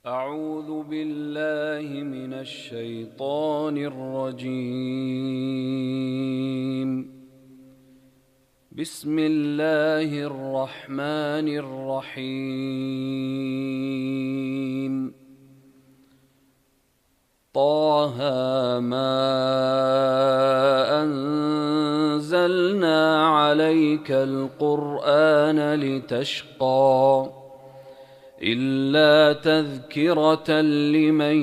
أعوذ بالله من الشيطان الرجيم. بسم الله الرحمن الرحيم. طه ما أنزلنا عليك القرآن لتشقى إلا تذكرة لمن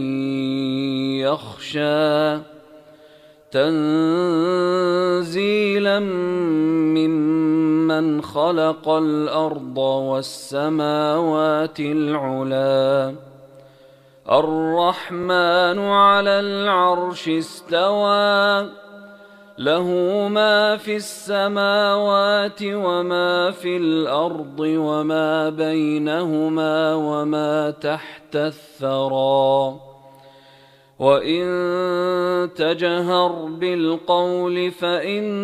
يخشى تنزيلا ممن خلق الأرض والسماوات العلى الرحمن على العرش استوى له ما في السماوات وما في الأرض وما بينهما وما تحت الثرى وإن تجهر بالقول فإنه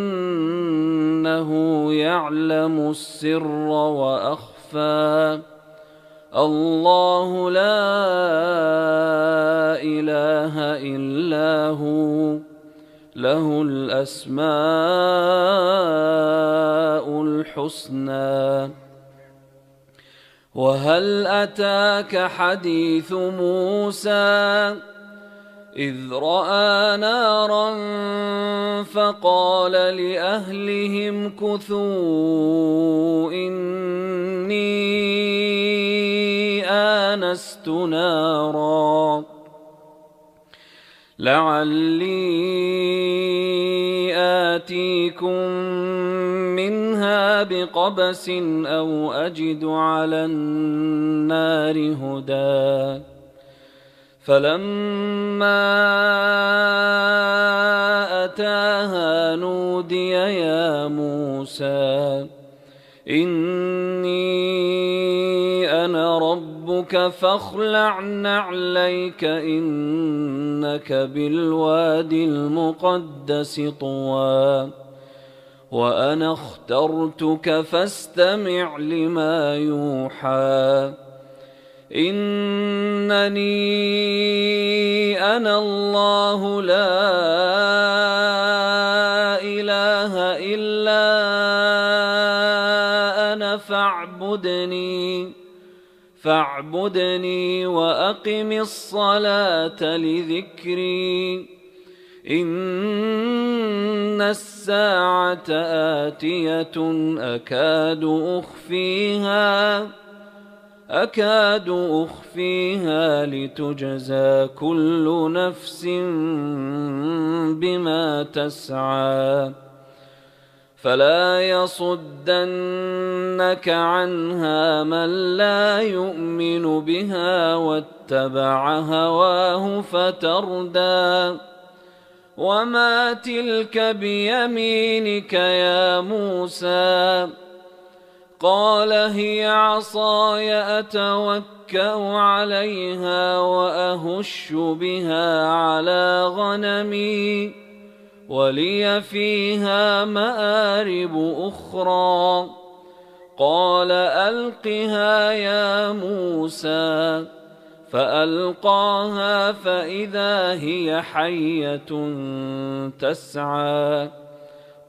يعلم السر وأخفى الله لا إله إلا هو له الأسماء الحسنى. وهل أتاك حديث موسى إذ رأى نارا فقال لأهلهم كثوا إني آنست نارا لعلي آتيكم منها بقبس أو أجد على النار هدى فلما أتاها نودي يا موسى إني أنا ربك فاخلع نعليك إنك بالوادي المقدس طوى وأنا اخترتك فاستمع لما يوحى إنني أنا الله لا إله إلا أنا فاعبدني وأقم الصلاة لذكري إن الساعة آتية أكاد أخفيها لتجزى كل نفس بما تسعى فلا يصدنك عنها من لا يؤمن بها واتبع هواه فتردى وما تلك بيمينك يا موسى قال هي عصاي أتوكأ عليها وأهش بها على غنمي ولي فيها مآرب أخرى قال ألقها يا موسى فألقاها فإذا هي حية تسعى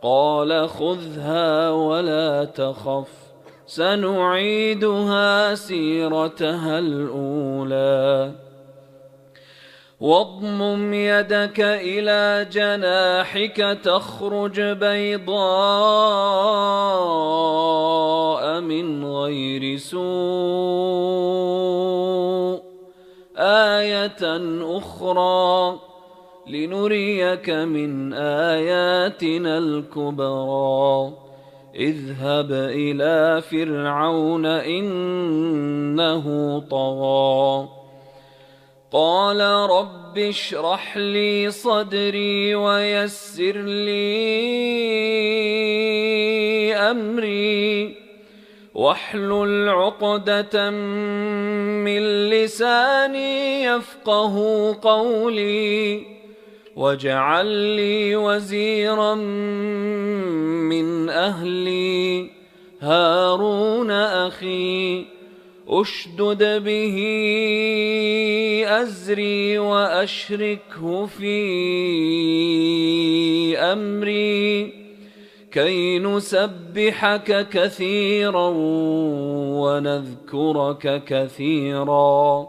قال خذها ولا تخف سنعيدها سيرتها الأولى واضمم يدك إلى جناحك تخرج بيضاء من غير سوء آية أخرى لنريك من آياتنا الكبرى اذهب إلى فرعون إنه طغى قال رب اشرح لي صدري ويسر لي أمري واحلل عقدة من لساني يفقه قولي واجعل لي وزيرا من أهلي هارون أخي اشدد به أزري وأشركه في أمري كي نسبحك كثيرا ونذكرك كثيرا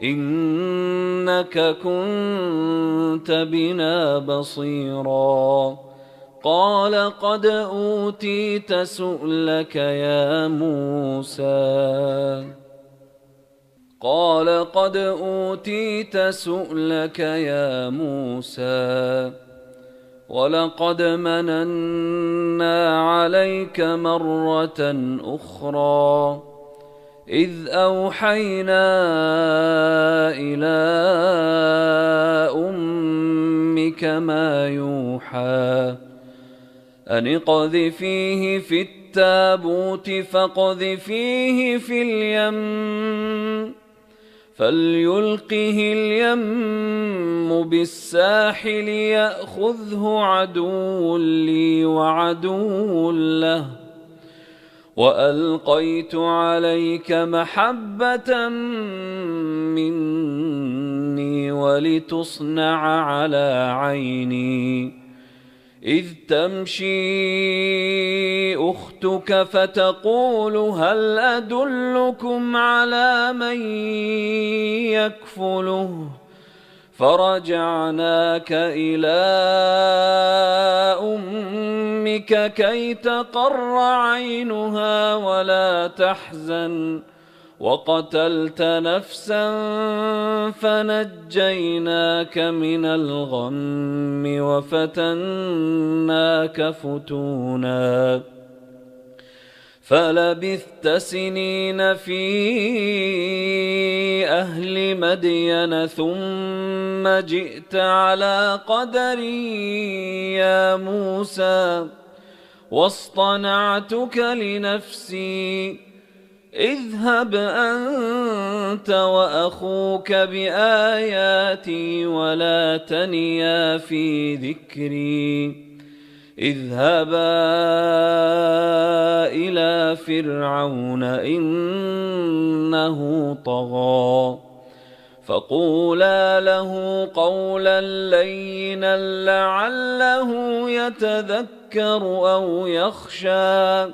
إنك كنت بنا بصيرا. قال قد أوتيت سؤلك يا موسى ولقد مننا عليك مرة أخرى إذ أوحينا إلى أمك ما يوحى أن اقذفيه في التابوت فاقذفيه في اليم فليلقه اليم بالساحل يأخذه عدو لي وعدو له وألقيت عليك محبة مني ولتصنع على عيني إذ تمشي أختك فتقول هل أدلكم على من يكفله فرجعناك إلى أمك كي تقر عينها ولا تحزن وقتلت نفسا فنجيناك من الغم وفتناك فتونا فلبثت سنين في أهل مدين ثم جئت على قدري يا موسى واصطنعتك لنفسي اذهب أنت وأخوك بآياتي ولا تنيا في ذكري اذهبا إلى فرعون إنه طغى فقولا له قولا لينا لعله يتذكر أو يخشى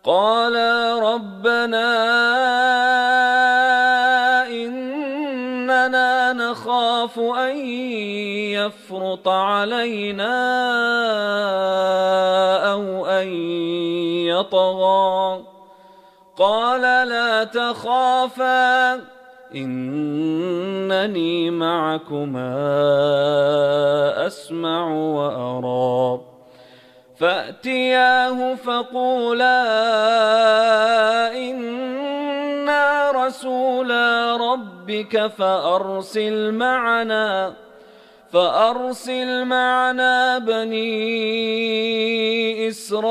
قالا ربنا إننا نخاف أن يفرط علينا أو أن يطغى قال لا تخافا إنني معكما أسمع وأرى فأتياه فقولا إنا رسولا ربك فأرسل معنا بني إسرائيل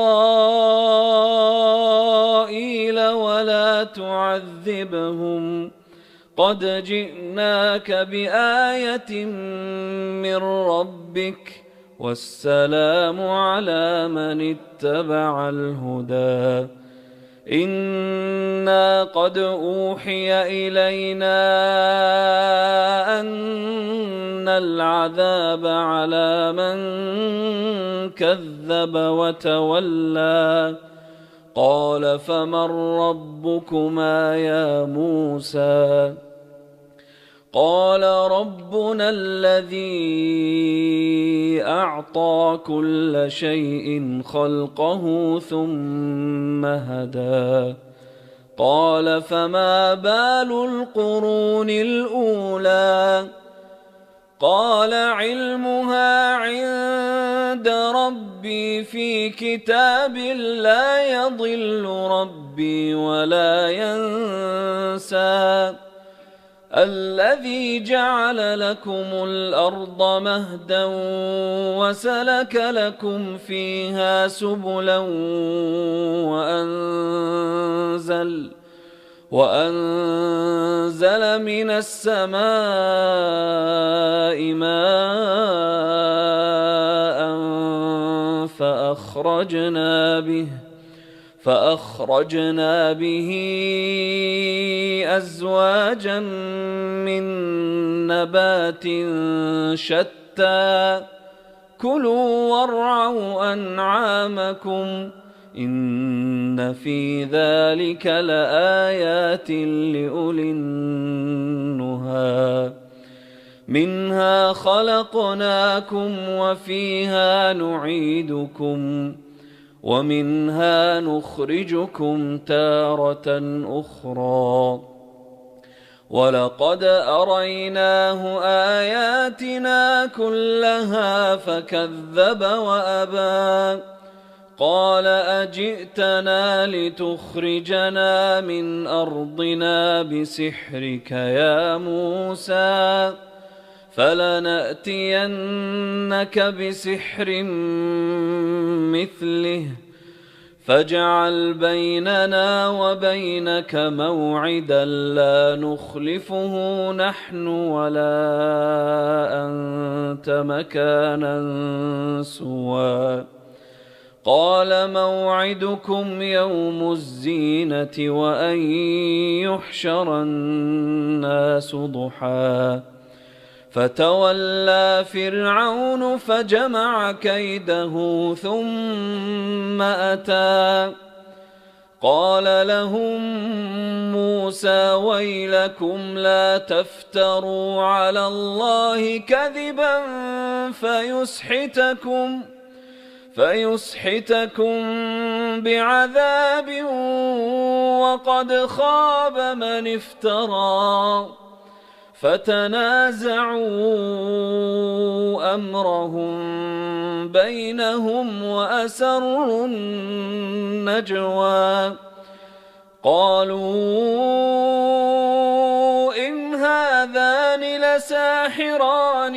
ولا تعذبهم قد جئناك بآية من ربك والسلام على من اتبع الهدى إنا قد أوحي إلينا أن العذاب على من كذب وتولى قال فمن ربكما يا موسى قال ربنا الذي أعطى كل شيء خلقه ثم هدى قال فما بال القرون الأولى قال علمها عند ربي في كتاب لا يضل ربي ولا ينسى الذي جعل لكم الأرض مهدا وسلك لكم فيها سبلا وأنزل من السماء فأخرجنا به أزواجا من نبات شتى كلوا وارعوا أنعامكم إن في ذلك لآيات لأولي النهى منها خلقناكم وفيها نعيدكم ومنها نخرجكم تارة أخرى ولقد أريناه آياتنا كلها فكذب وأبى قال أجئتنا لتخرجنا من أرضنا بسحرك يا موسى فلنأتينك بسحر مثله فاجعل بيننا وبينك موعدا لا نخلفه نحن ولا أنت مكانا سوى قال موعدكم يوم الزينة وأن يحشر الناس ضحى فتولى فرعون فجمع كيده ثم أتى قال لهم موسى ويلكم لا تفتروا على الله كذبا فيسحتكم بعذاب وقد خاب من افترى فتنازعوا أمرهم بينهم وأسروا النجوى قالوا إن هذان لساحران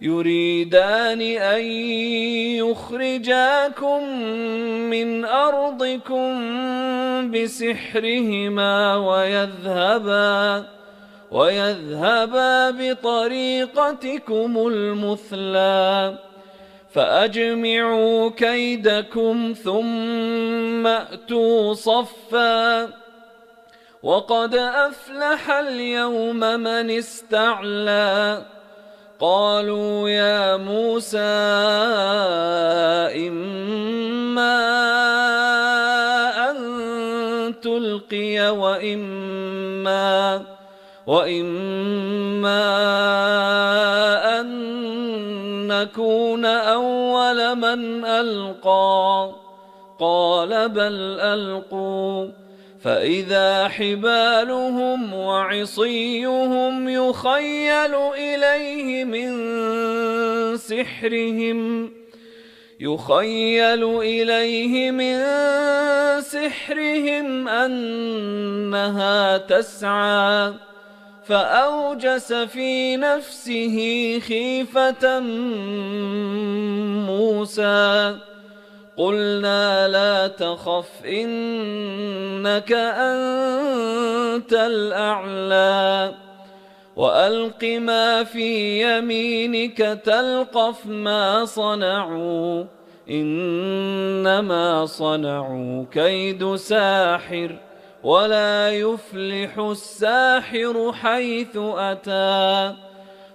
يريدان أن يخرجاكم من أرضكم بسحرهما ويذهبا بطريقتكم المثلى فأجمعوا كيدكم ثم أتوا صفا وقد أفلح اليوم من استعلى قالوا يا موسى إما أن تلقي وإما أن نكون أول من ألقى قال بل ألقوا فإذا حبالهم وعصيهم يخيل إليه من سحرهم أنها تسعى فأوجس في نفسه خيفة موسى قلنا لا تخف إنك أنت الأعلى وألق ما في يمينك تلقف ما صنعوا إنما صنعوا كيد ساحر ولا يفلح الساحر حيث أتى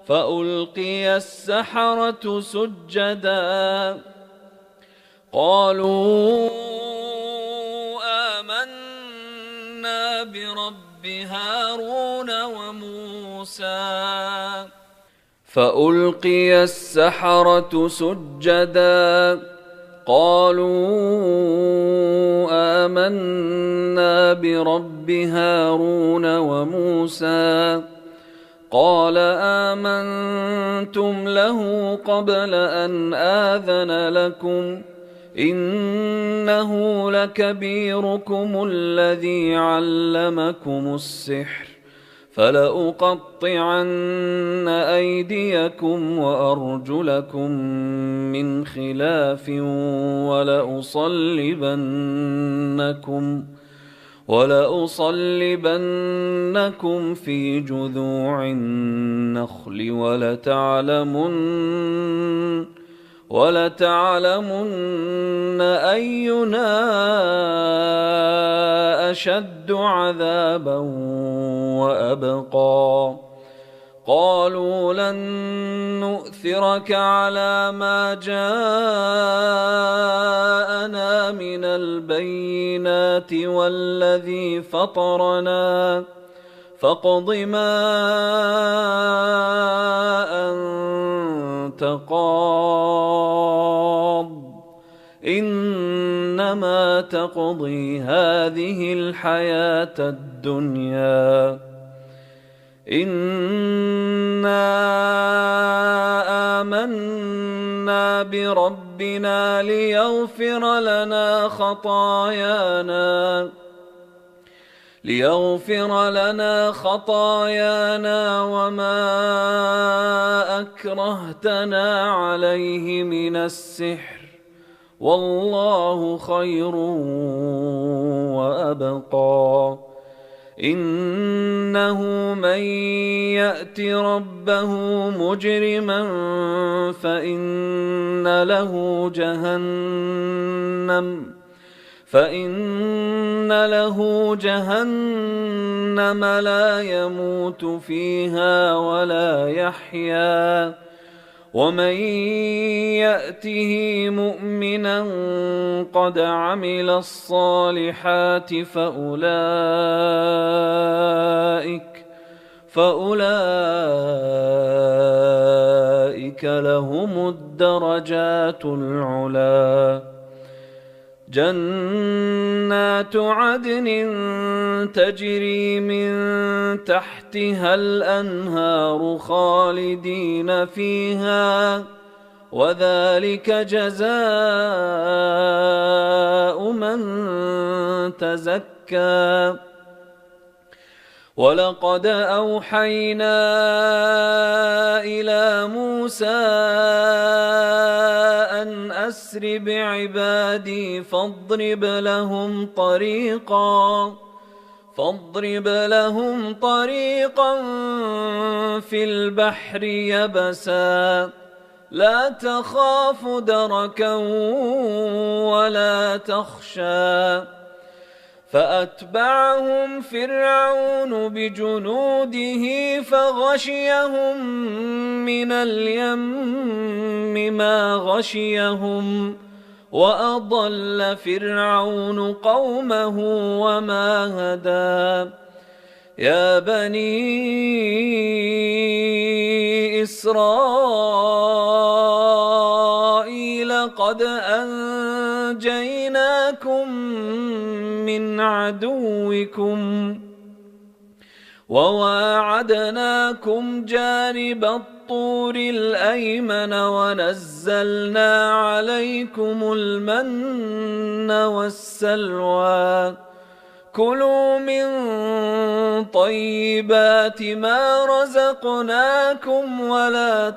فألقي السحرة سجدا قالوا آمنا برب هارون وموسى فألقي السحرة سجدا قالوا آمنا برب هارون وموسى قال آمنتم له قبل أن آذن لكم إنه لكبيركم الذي علمكم السحر فلأقطعن أيديكم وأرجلكم من خلاف ولأصلبنكم في ولتعلمن أينا أشد عذابا وأبقى قالوا لن نؤثرك على ما جاءنا من البينات والذي فطرنا فاقض ما أنت قاض إنما تقضي هذه الحياة الدنيا إنا آمنا بربنا ليغفر لنا خطايانا وما أكرهتنا عليه من السحر والله خير وأبقى إنه من يأت ربه مجرما فإن له جهنم لا يموت فيها ولا يحيا ومن يأته مؤمنا قد عمل الصالحات فأولئك لهم الدرجات العلى جنات عدن تجري من تحتها الأنهار خالدين فيها وذلك جزاء من تزكى ولقد أوحينا إلى موسى أن أسر بعبادي فاضرب لهم طريقا في البحر يبسا لا تخاف دركا ولا تخشى فأتبعهم فرعون بجنوده فغشيهم من اليم ما غشيهم وأضل فرعون قومه وما هدى يا بني إسرائيل قد أنجيناكم من عدوكم وواعدناكم جانب الطور الأيمن ونزلنا عليكم المن والسلوى كلوا من طيبات ما رزقناكم ولا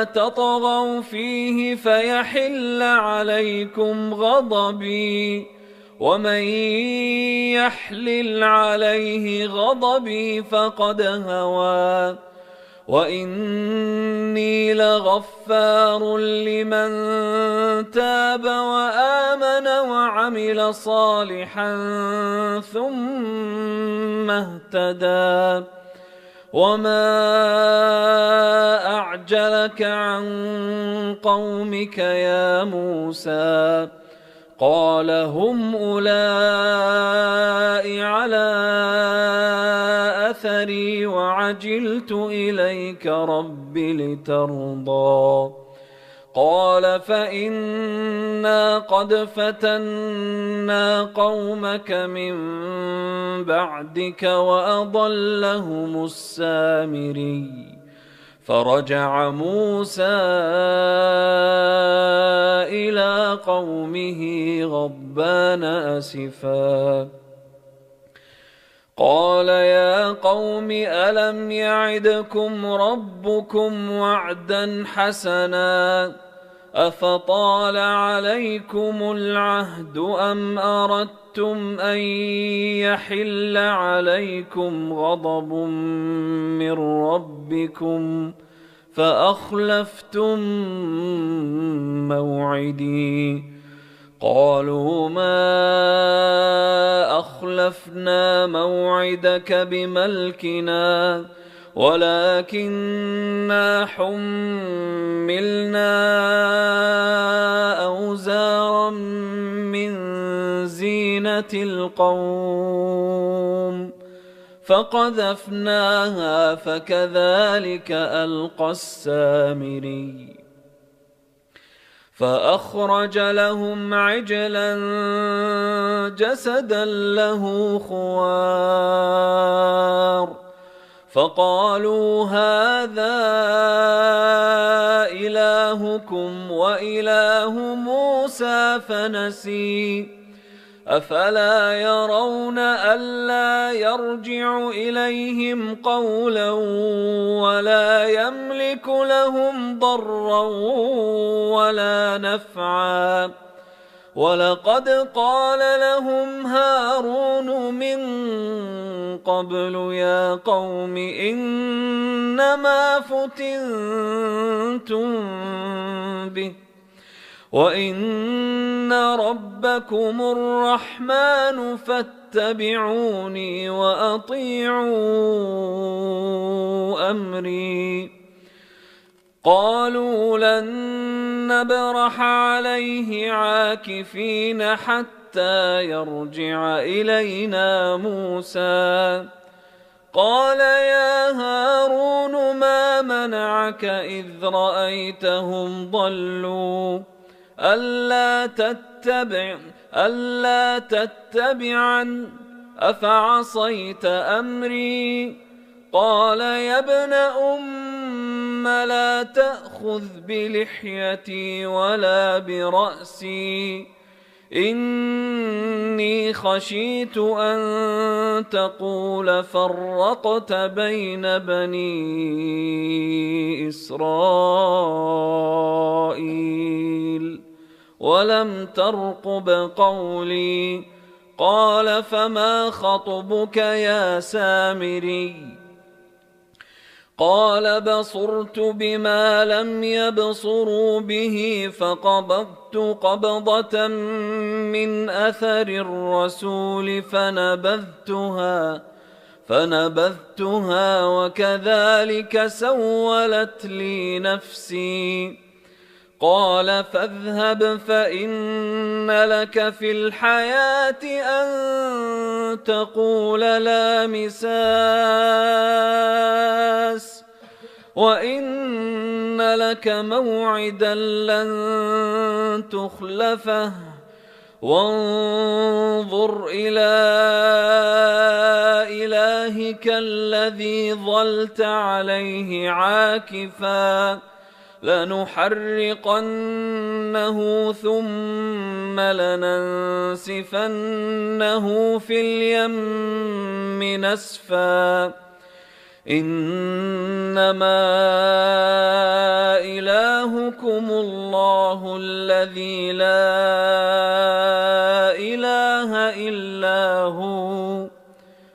تطغوا فيه فيحل عليكم غضبي ومن يحلل عليه غضبي فقد هوى وإني لغفار لمن تاب وآمن وعمل صالحا ثم اهتدى وما أعجلك عن قومك يا موسى قال هم أولئك على أثري وعجلت إليك رب لترضى قال فإنا قد فتنا قومك من بعدك وأضلهم السامري فرجع موسى إلى قومه غضبان أسفا قال يا قوم ألم يعدكم ربكم وعدا حسنا أفطال عليكم العهد أم أردتم أن يحل عليكم غضب من ربكم فأخلفتم موعدي قالوا ما أخلفنا موعدك بملكنا ولكننا حملنا أوزارا من زينة القوم فقذفناها فكذلك ألقى السامري فأخرج لهم عجلا جسدا له خوار فقالوا هذا إلهكم وإله موسى فنسي أفلا يرون ألا يرجع إليهم قولا ولا يملك لهم ضرا ولا نفعا ولقد قال لهم هارون من قبل يا قوم إنما فتنتم به وإن ربكم الرحمن فاتبعوني وأطيعوا أمري قالوا لن نبرح عليه عاكفين حتى يرجع إلينا موسى قال يا هارون ما منعك إذ رأيتهم ضلوا ألا تتبعن أفعصيت أمري قال يا ابن أم لا تأخذ بلحيتي ولا برأسي إني خشيت أن تقول فرقت بين بني إسرائيل ولم ترقب قولي قال فما خطبك يا سامري قال بصرت بما لم يبصروا به فقبضت قبضة من أثر الرسول فنبذتها وكذلك سولت لي نفسي قال فاذهب فإن لك في الحياة أن تقول لا مساس وإن لك موعدا لن تخلفه وانظر إلى إلهك الذي ظلت عليه عاكفا لنحرقنه ثم لننسفنه في اليم نسفا إنما إلهكم الله الذي لا إله إلا هو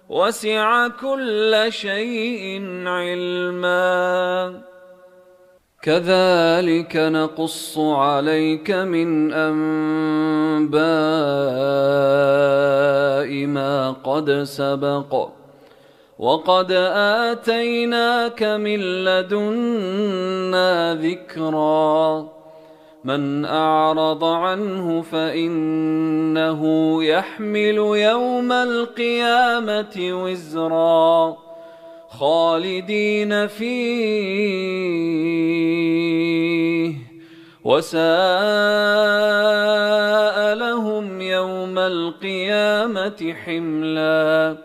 وسع كل شيء علما كذلك نقص عليك من أنباء ما قد سبق وقد آتيناك من لدنا ذكرا من أعرض عنه فإنه يحمل يوم القيامة وزرا خالدين فيه وساء لهم يوم القيامة حملا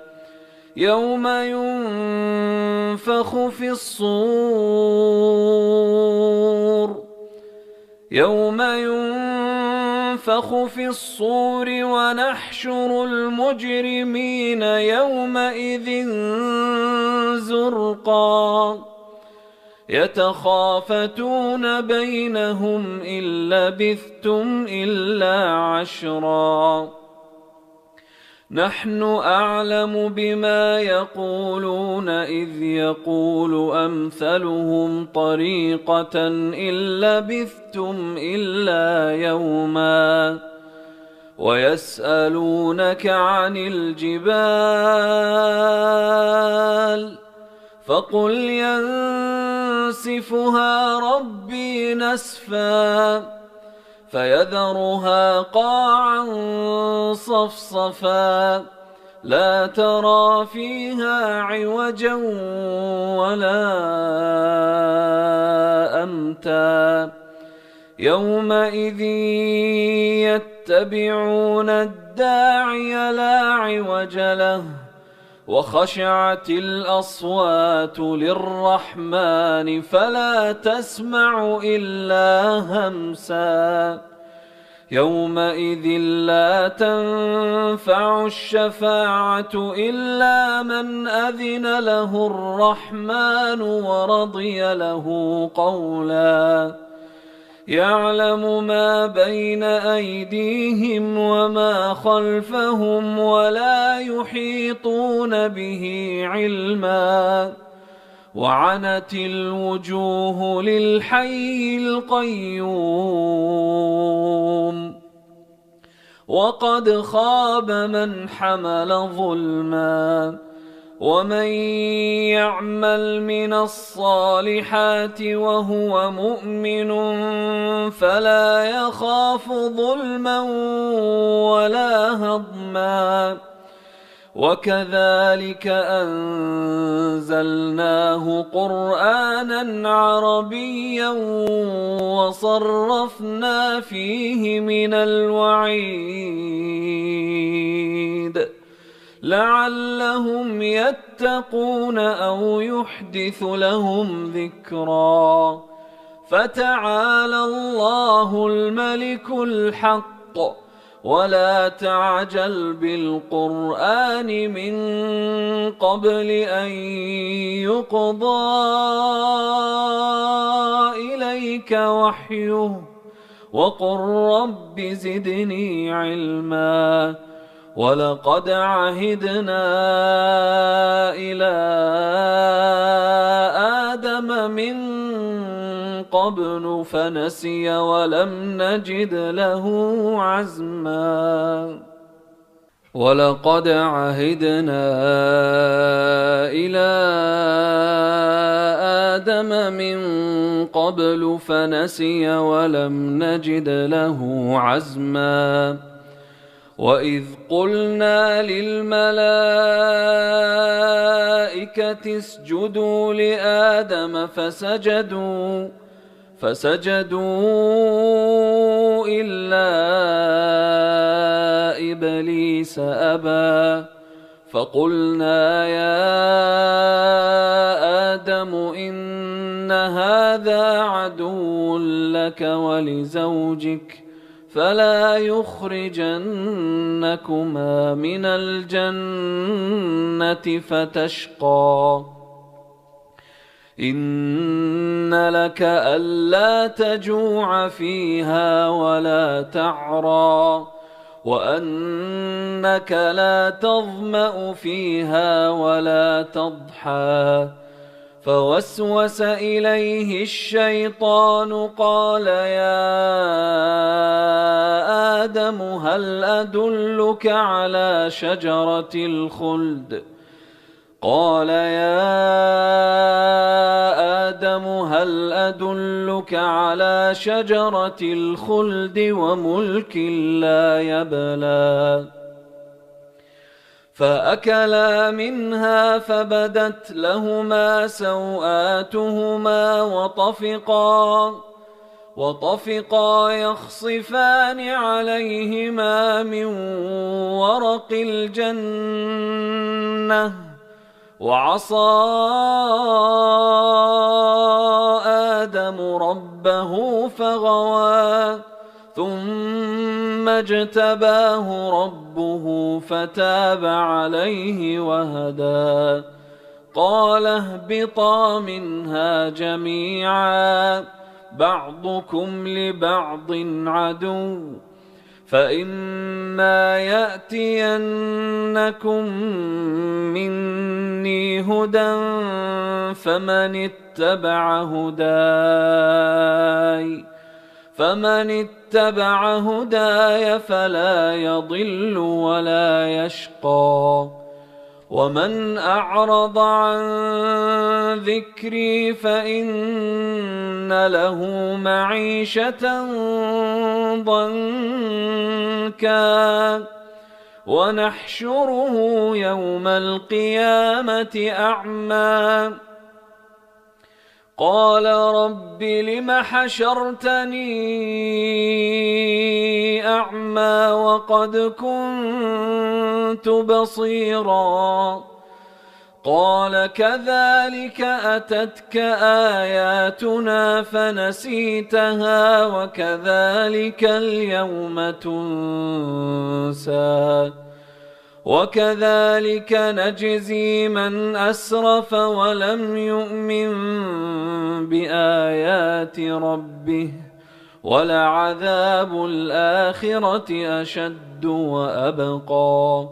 يوم ينفخ في الصور ونحشر المجرمين يومئذ زرقا يتخافتون بينهم إن لبثتم إلا عشرا نحن أعلم بما يقولون إذ يقول أمثلهم طريقة إن لبثتم إلا يوما ويسألونك عن الجبال فقل ينسفها ربي نسفا فيذرها قاعا صفصفا لا ترى فيها عوجا ولا أمتا يومئذ يتبعون الداعي لا عوج له وخشعت الأصوات للرحمن فلا تسمع إلا همسا يومئذ لا تنفع الشفاعة إلا من أذن له الرحمن ورضي له قولا يعلم ما بين أيديهم وما خلفهم ولا يحيطون به علما وعنت الوجوه للحي القيوم وقد خاب من حمل ظلما ومن يعمل من الصالحات وهو مؤمن فلا يخاف ظلما ولا هضما وكذلك أنزلناه قرآنا عربيا وصرفنا فيه من الوعيد لعلهم يتقون أو يحدث لهم ذكرا فتعالى الله الملك الحق ولا تعجل بالقرآن من قبل أن يقضى إليك وحيه وقل رب زدني علما ولقد عهدنا إلى آدم من قبل فنسي ولم نجد له عزما ولقد عهدنا إلى آدم من قبل فنسي ولم نجد له عزما وإذ قلنا للملائكة اسجدوا لآدم فسجدوا إلا إبليس أبى فقلنا يا آدم إن هذا عدو لك ولزوجك فلا يخرجنكما من الجنة فتشقى إن لك ألا تجوع فيها ولا تعرى وأنك لا تظمأ فيها ولا تضحى فوسوس إليه الشيطان قال يا آدم هل أدلك على شجرة الخلد قال يا آدم هل أدلك على شجرة الخلد وملك لا يبلى فأكلا منها فبدت لهما سوآتهما وطفقا يخصفان عليهما من ورق الجنة وعصى آدم ربه فغوى ثم اجتباه ربه فتاب عليه وهدى قال اهبطا منها جميعا بعضكم لبعض عدو فإما يأتينكم مني هدى فمن اتبع هداي فلا يضل ولا يشقى ومن أعرض عن ذكري فإن له معيشة ضنكا ونحشره يوم القيامة أعمى قال رب لم حشرتني أعمى وقد كنت بصيرا قال كذلك أتتك آياتنا فنسيتها وكذلك اليوم تنسى وكذلك نجزي من أسرف ولم يؤمن بآيات ربه ولعذاب الآخرة أشد وأبقى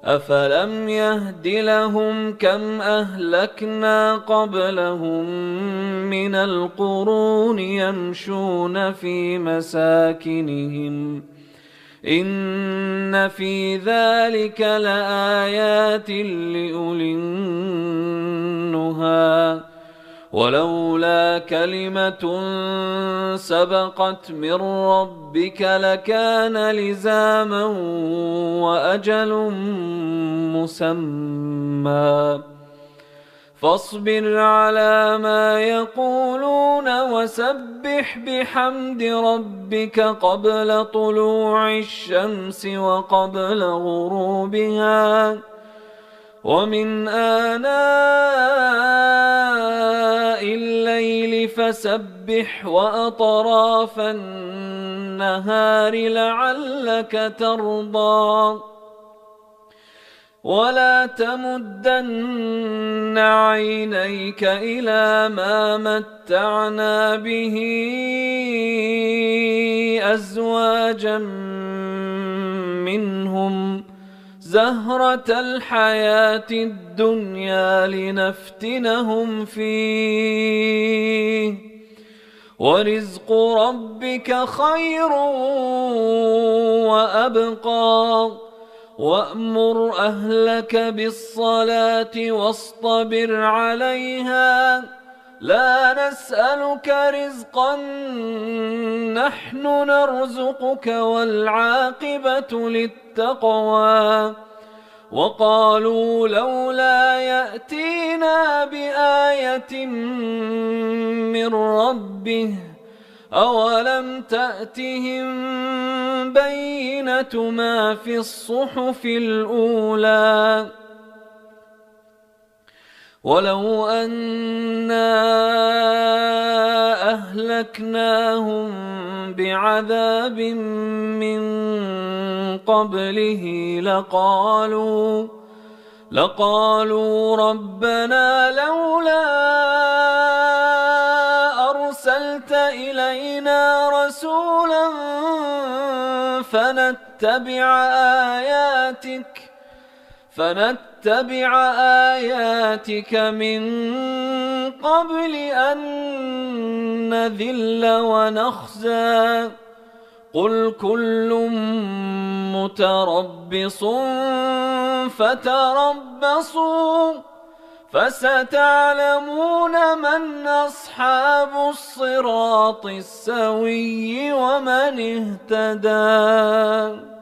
أفلم يهد لهم كم أهلكنا قبلهم من القرون يمشون في مساكنهم إن في ذلك لآيات لأولي النهى ولولا كلمة سبقت من ربك لكان لزاما وأجل مسمى فاصبر على ما يقولون وسبح بحمد ربك قبل طلوع الشمس وقبل غروبها ومن آناء الليل فسبح وأطراف النهار لعلك ترضى ولا تمدن عينيك إلى ما متعنا به أزواجا منهم زهرة الحياة الدنيا لنفتنهم فيه ورزق ربك خير وأبقى وأمر أهلك بالصلاة واصطبر عليها لا نسألك رزقا نحن نرزقك والعاقبة للتقوى وقالوا لولا يأتينا بآية من ربه أولم تأتهم بينة ما في الصحف الأولى ولو أنا أهلكناهم بعذاب من قبله لقالوا ربنا لولا أرسلت إلينا رسولا فنتبع آياتك من قبل أن نذل ونخزى قل كل متربص فتربصوا فستعلمون من أصحاب الصراط السوي ومن اهتدى